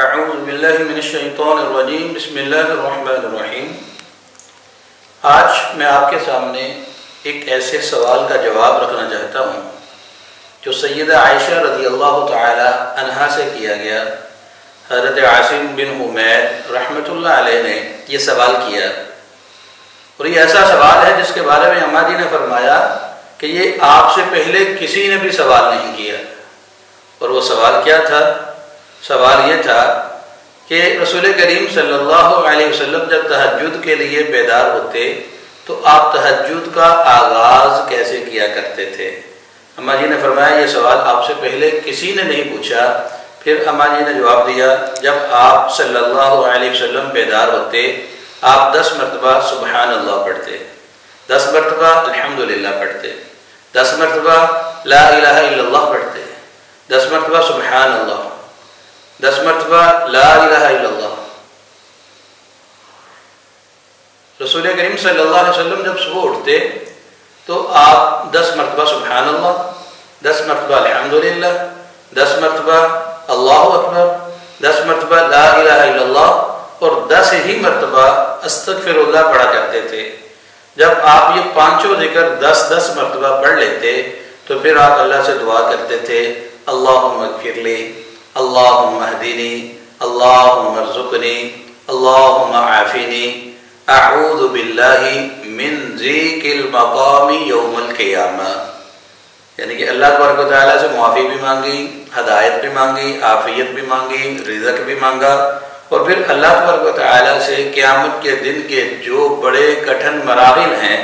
اعوذ باللہ من الشیطان الرجیم بسم اللہ الرحمن الرحیم۔ آج میں آپ کے سامنے ایک ایسے سوال کا جواب رکھنا چاہتا ہوں جو سیدہ عائشہ رضی اللہ تعالی عنہا سے کیا گیا۔ حضرت عاصم بن حمید رحمۃ اللہ علیہ نے یہ سوال کیا، اور یہ ایسا سوال ہے جس کے بارے میں اماں جی نے فرمایا کہ یہ آپ سے پہلے کسی نے بھی سوال نہیں کیا۔ اور وہ سوال کیا تھا؟ سوال یہ تھا کہ رسول کریم صلی اللہ علیہ وسلم جب تہجد کے لیے بیدار ہوتے تو آپ تہجد کا آغاز کیسے کیا کرتے تھے؟ اماں جی نے فرمایا یہ سوال آپ سے پہلے کسی نے نہیں پوچھا۔ پھر اماں جی نے جواب دیا، جب آپ صلی اللہ علیہ وسلم بیدار ہوتے آپ 10 مرتبہ سبحان اللہ پڑھتے، 10 مرتبہ الحمدللہ پڑھتے، 10 مرتبہ لا الہ الا اللہ پڑھتے، 10 مرتبہ سبحان اللہ، 10 مرتبہ لا الہ الا اللہ۔ رسول کریم صلی اللہ علیہ وسلم جب صبح اٹھتے تو آپ 10 مرتبہ سبحان اللہ، 10 مرتبہ الحمدللہ، 10 مرتبہ اللہ اکبر، 10 مرتبہ لا الہ الا اللہ اور 10 ہی مرتبہ استغفر اللہ پڑھا کرتے تھے۔ جب آپ یہ پانچوں ذکر 10 مرتبہ پڑھ لیتے تو پھر آپ اللہ سے دعا کرتے تھے، اللہم اغفر لی، اللہم اہدنی، اللہم ارزقنی، اللہم عافنی، اعوذ باللہ من ضیق المقام یوم القیامہ۔ یعنی کہ اللہ تبارک و تعالیٰ سے معافی بھی مانگی، ہدایت بھی مانگی، عافیت بھی مانگی، رزق بھی مانگا، اور پھر اللہ تبارک و تعالیٰ سے قیامت کے دن کے جو بڑے کٹھن مراحل ہیں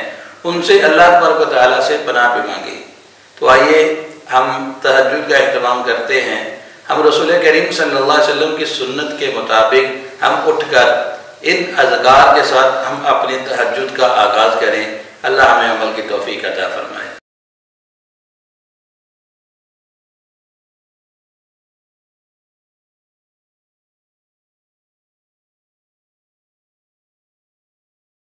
ان سے اللہ تبارک و تعالیٰ سے پناہ بھی مانگی۔ تو آئیے ہم تہجد کا اہتمام کرتے ہیں، ہم رسول کریم صلی اللہ علیہ وسلم کی سنت کے مطابق ہم اٹھ کر ان اذکار کے ساتھ ہم اپنی تہجد کا آغاز کریں۔ اللہ ہمیں عمل کی توفیق عطا فرمائے۔